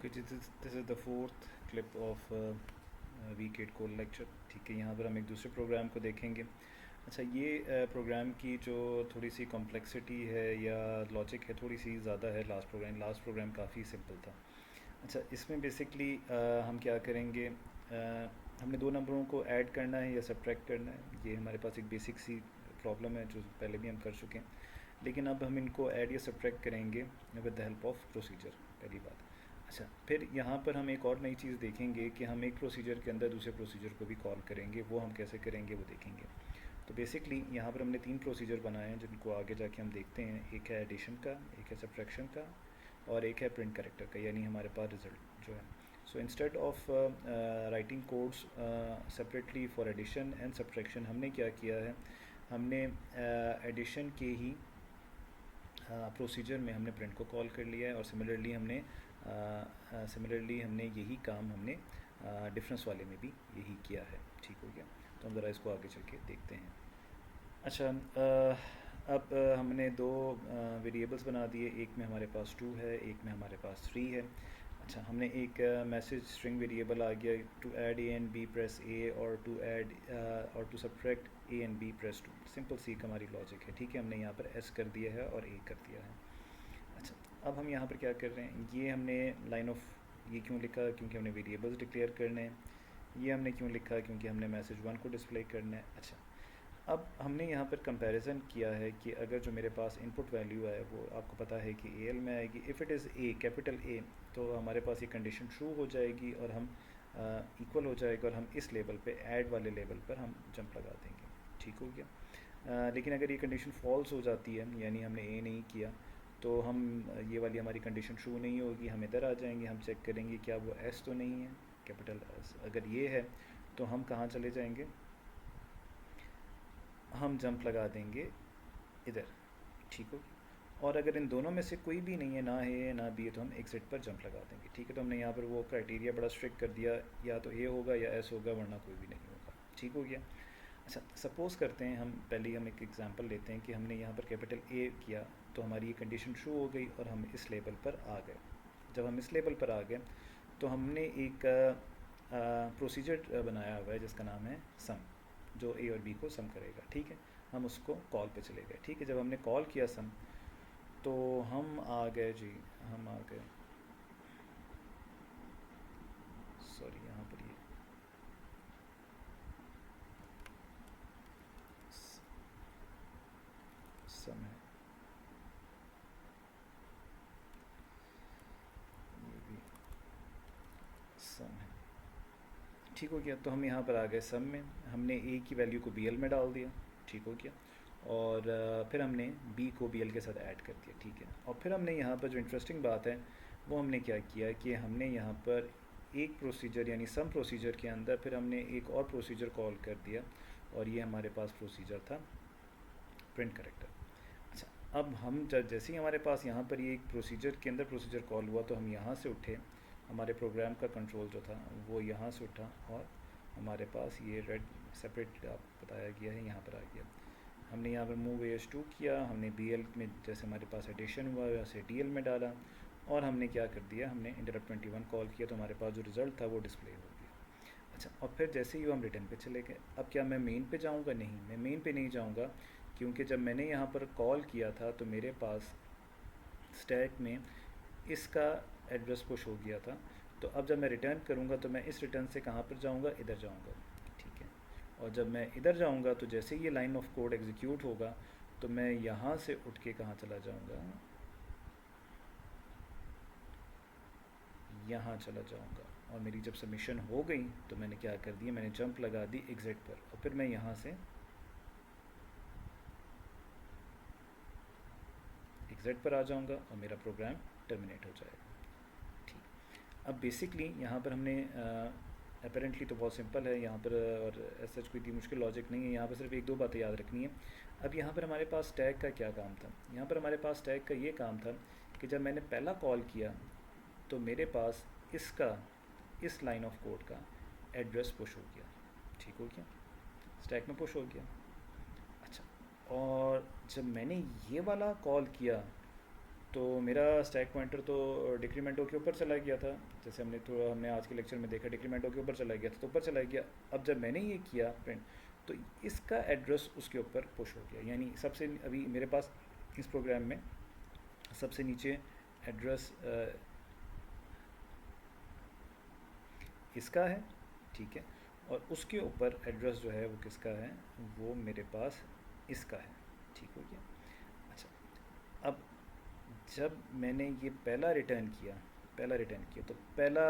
Okay जी, this is the fourth clip of week 8 code lecture. ठीक है, यहाँ पर हम एक दूसरे प्रोग्राम को देखेंगे। अच्छा, ये प्रोग्राम की जो थोड़ी सी कॉम्प्लेक्सिटी है या लॉजिक है, थोड़ी सी ज़्यादा है लास्ट प्रोग्राम काफ़ी सिंपल था। अच्छा, इसमें बेसिकली हम क्या करेंगे, हमने दो नंबरों को ऐड करना है या सब्ट्रैक्ट करना है। ये हमारे पास एक बेसिक सी प्रॉब्लम है जो पहले भी हम कर चुके हैं, लेकिन अब हम इनको ऐड या सब्ट्रैक्ट करेंगे with the help of procedure, पहली बात। अच्छा, फिर यहाँ पर हम एक और नई चीज़ देखेंगे कि हम एक प्रोसीजर के अंदर दूसरे प्रोसीजर को भी कॉल करेंगे। वो हम कैसे करेंगे वो देखेंगे। तो बेसिकली यहाँ पर हमने तीन प्रोसीजर बनाए हैं जिनको आगे जाके हम देखते हैं। एक है एडिशन का, एक है सब्ट्रैक्शन का, और एक है प्रिंट करेक्टर का, यानी हमारे पास रिज़ल्ट जो है। So instead of writing codes separately for addition and subtraction, हमने क्या किया है, हमने एडिशन के ही प्रोसीजर में हमने प्रिंट को कॉल कर लिया है, और सिमिलरली हमने यही काम हमने डिफरेंस वाले में भी यही किया है। ठीक हो गया, तो हम ज़रा इसको आगे चल के देखते हैं। अच्छा, अब हमने दो वेरिएबल्स बना दिए। एक में हमारे पास 2 है, एक में हमारे पास 3 है। अच्छा, हमने एक मैसेज स्ट्रिंग वेरिएबल आ गया, to add A and B press A, और टू ऐड और to subtract A and B press 2। Simple सी हमारी लॉजिक है। ठीक है, हमने यहाँ पर एस कर दिया है और ए कर दिया है। अच्छा, अब हम यहाँ पर क्या कर रहे हैं, ये हमने लाइन ऑफ ये क्यों लिखा, क्योंकि हमने वेरिएबल्स डिक्लेयर करने हैं। ये हमने क्यों लिखा, क्योंकि हमने मैसेज 1 को डिस्प्ले करना है। अच्छा, अब हमने यहाँ पर कंपैरिजन किया है कि अगर जो मेरे पास इनपुट वैल्यू है वो आपको पता है कि एल में आएगी। If it is a, capital A, तो हमारे पास ये कंडीशन ट्रू हो जाएगी और हम इक्वल हो जाएगा, और हम इस लेवल पे, ऐड वाले लेवल पर हम जंप लगा देंगे। ठीक हो गया। लेकिन अगर ये कंडीशन फॉल्स हो जाती है, यानी हमने ए नहीं किया, तो हम ये वाली हमारी कंडीशन ट्रू नहीं होगी। हम इधर आ जाएंगे, हम चेक करेंगे क्या वो एस तो नहीं है, कैपिटल एस। अगर ये है तो हम कहाँ चले जाएंगे, हम जंप लगा देंगे इधर। ठीक हो। और अगर इन दोनों में से कोई भी नहीं है, ना है ना बी है, तो हम एग्जिट पर जंप लगा देंगे। ठीक है, तो हमने यहाँ पर वो क्राइटेरिया बड़ा स्ट्रिक्ट कर दिया, या तो ए होगा या एस होगा, वरना कोई भी नहीं होगा। ठीक हो गया। अच्छा, सपोज़ करते हैं, हम एक एग्जांपल लेते हैं कि हमने यहाँ पर कैपिटल ए किया, तो हमारी ये कंडीशन ट्रू हो गई और हम इस लेवल पर आ गए। जब हम इस लेवल पर आ गए तो हमने एक प्रोसीजर बनाया हुआ है जिसका नाम है सम, जो ए और बी को सम करेगा। ठीक है, हम उसको कॉल पे चले गए। ठीक है, जब हमने कॉल किया सम, तो हम आ गए जी, हम आ गए, सॉरी यहाँ पर ये सम है, ये भी सम है। ठीक हो गया, तो हम यहाँ पर आ गए सम में। हमने ए की वैल्यू को बी एल में डाल दिया। ठीक हो गया, और फिर हमने बी को बी एल के साथ ऐड कर दिया। ठीक है, और फिर हमने यहाँ पर जो इंटरेस्टिंग बात है वो हमने क्या किया कि हमने यहाँ पर एक प्रोसीजर, यानी सम प्रोसीजर के अंदर फिर हमने एक और प्रोसीजर कॉल कर दिया, और ये हमारे पास प्रोसीजर था प्रिंट करेक्टर। अच्छा, अब हम जैसे ही हमारे पास यहाँ पर ये एक प्रोसीजर के अंदर प्रोसीजर कॉल हुआ, तो हम यहाँ से उठे, हमारे प्रोग्राम का कंट्रोल जो था वो यहाँ से उठा, और हमारे पास ये रेड सेपरेट आप बताया गया है यहाँ पर आ गया। हमने यहाँ पर मूव एस टू किया, हमने बी एल में जैसे हमारे पास एडिशन हुआ वैसे डी एल में डाला, और हमने क्या कर दिया, हमने इंटरप्ट 21 कॉल किया, तो हमारे पास जो रिज़ल्ट था वो डिस्प्ले हो गया। अच्छा, और फिर जैसे ही हम रिटर्न पे चले गए, अब क्या मैं मेन पे जाऊँगा? नहीं, मैं मेन पे नहीं जाऊँगा, क्योंकि जब मैंने यहाँ पर कॉल किया था तो मेरे पास स्टैक में इसका एड्रेस पुश हो गया था। तो अब जब मैं रिटर्न करूँगा तो मैं इस रिटर्न से कहाँ पर जाऊँगा, इधर जाऊँगा। ठीक है, और जब मैं इधर जाऊँगा तो जैसे ही ये लाइन ऑफ कोड एग्जीक्यूट होगा, तो मैं यहाँ से उठ के कहाँ चला जाऊँगा, यहाँ चला जाऊँगा। और मेरी जब सबमिशन हो गई तो मैंने क्या कर दिया, मैंने जंप लगा दी एग्जिट पर, और फिर मैं यहाँ से एग्जिट पर आ जाऊँगा और मेरा प्रोग्राम टर्मिनेट हो जाएगा। ठीक, अब बेसिकली यहाँ पर हमने अपेरेंटली तो बहुत सिंपल है यहाँ पर, और ऐसा कोई इतनी मुश्किल लॉजिक नहीं है। यहाँ पर सिर्फ एक दो बातें याद रखनी है। अब यहाँ पर हमारे पास टैग का क्या काम था, यहाँ पर हमारे पास टैग का ये काम था कि जब मैंने पहला कॉल किया तो मेरे पास इसका, इस लाइन ऑफ कोड का एड्रेस पुश हो गया। ठीक हो गया, स्टैक में पुश हो गया। अच्छा, और जब मैंने ये वाला कॉल किया तो मेरा स्टैक पॉइंटर तो डिक्रीमेंटो के ऊपर चला गया था, जैसे हमने आज के लेक्चर में देखा डिक्रीमेंटो के ऊपर चला गया था, तो ऊपर चला गया। अब जब मैंने ये किया प्रिंट, तो इसका एड्रेस उसके ऊपर पुश हो गया, यानी सबसे अभी मेरे पास इस प्रोग्राम में सबसे नीचे एड्रेस इसका है, ठीक है, और उसके ऊपर एड्रेस जो है वो किसका है, वो मेरे पास इसका है, ठीक हो गया। अच्छा, अब जब मैंने ये पहला रिटर्न किया तो पहला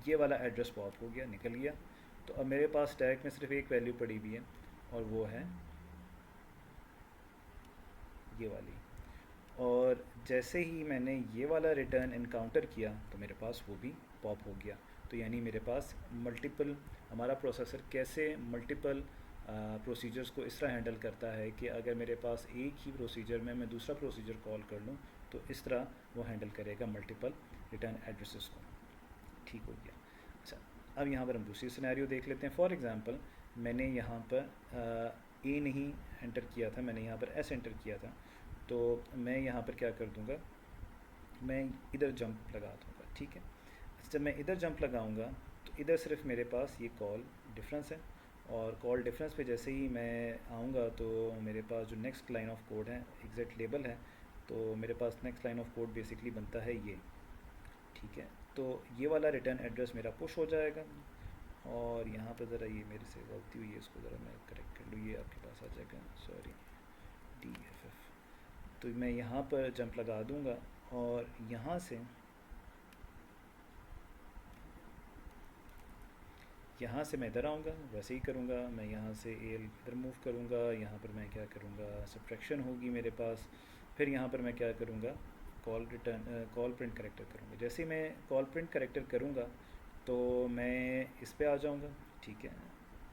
ये वाला एड्रेस पॉप हो गया, निकल गया। तो अब मेरे पास स्टैक में सिर्फ एक वैल्यू पड़ी हुई है और वो है ये वाली। और जैसे ही मैंने ये वाला रिटर्न इनकाउंटर किया तो मेरे पास वो भी पॉप हो गया। तो यानी मेरे पास मल्टीपल, हमारा प्रोसेसर कैसे मल्टीपल प्रोसीजर्स को इस तरह हैंडल करता है कि अगर मेरे पास एक ही प्रोसीजर में मैं दूसरा प्रोसीजर कॉल कर लूँ तो इस तरह वो हैंडल करेगा मल्टीपल रिटर्न एड्रेसेस को, ठीक हो गया। अच्छा, अब यहाँ पर हम दूसरी सिनेरियो देख लेते हैं। फॉर एग्ज़ाम्पल मैंने यहाँ पर ए नहीं एंटर किया था, मैंने यहाँ पर एस एंटर किया था, तो मैं यहाँ पर क्या कर दूँगा, मैं इधर जंप लगा दूँगा, ठीक है। जब मैं इधर जंप लगाऊँगा तो इधर सिर्फ मेरे पास ये कॉल डिफरेंस है, और कॉल डिफरेंस पे जैसे ही मैं आऊँगा तो मेरे पास जो नेक्स्ट लाइन ऑफ कोड है एग्जैक्ट लेबल है, तो मेरे पास next line of code basically बनता है ये, ठीक है। तो ये वाला रिटर्न एड्रेस मेरा पुश हो जाएगा, और यहाँ पर ज़रा ये मेरे से गलती हुई है, इसको ज़रा मैं करेक्ट कर लूँ, ये आपके पास आ जाएगा, सॉरी DFF। तो मैं यहाँ पर जंप लगा दूँगा और यहाँ से मैं इधर आऊँगा, वैसे ही करूँगा, मैं यहाँ से एल इधर मूव करूँगा, यहाँ पर मैं क्या करूँगा, सब्ट्रैक्शन होगी मेरे पास, फिर यहाँ पर मैं क्या करूँगा, कॉल प्रिंट करेक्टर करूँगा। जैसे ही मैं कॉल प्रिंट करेक्टर करूँगा तो मैं इस पे आ जाऊँगा, ठीक है,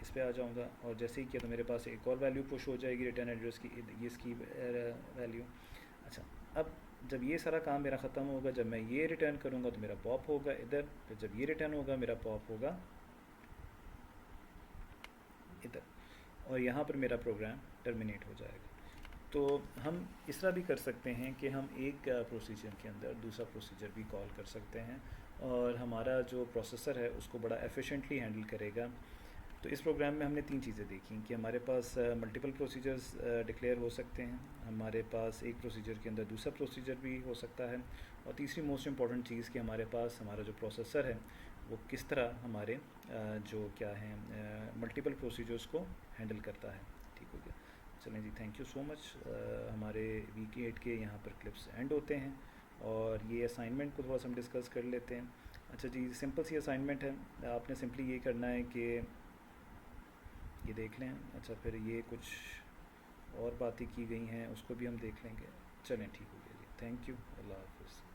इस पे आ जाऊँगा, और जैसे ही किया तो मेरे पास एक और वैल्यू पुश हो जाएगी रिटर्न एड्रेस की, ये इसकी वैल्यू। अच्छा, अब जब ये सारा काम मेरा ख़त्म होगा, जब मैं ये रिटर्न करूँगा तो मेरा पॉप होगा इधर, फिर जब ये रिटर्न होगा मेरा पॉप होगा इधर, और यहाँ पर मेरा प्रोग्राम टर्मिनेट हो जाएगा। तो हम इस तरह भी कर सकते हैं कि हम एक प्रोसीजर के अंदर दूसरा प्रोसीजर भी कॉल कर सकते हैं, और हमारा जो प्रोसेसर है उसको बड़ा एफिशिएंटली हैंडल करेगा। तो इस प्रोग्राम में हमने तीन चीज़ें देखी कि हमारे पास मल्टीपल प्रोसीजर्स डिक्लेयर हो सकते हैं, हमारे पास एक प्रोसीजर के अंदर दूसरा प्रोसीजर भी हो सकता है, और तीसरी मोस्ट इम्पॉर्टेंट चीज़ कि हमारे पास हमारा जो प्रोसेसर है वो किस तरह हमारे जो क्या है मल्टीपल प्रोसीजर्स को हैंडल करता है, ठीक हो गया। चलें जी, थैंक यू सो मच। हमारे वीक 8 के यहाँ पर क्लिप्स एंड होते हैं, और ये असाइनमेंट को थोड़ा सा हम डिस्कस कर लेते हैं। अच्छा जी, सिंपल सी असाइनमेंट है, आपने सिंपली ये करना है कि ये देख लें। अच्छा, फिर ये कुछ और बातें की गई हैं उसको भी हम देख लेंगे। चलें, ठीक हो गया जी, थैंक यू, अल्लाह हाफ़िज़।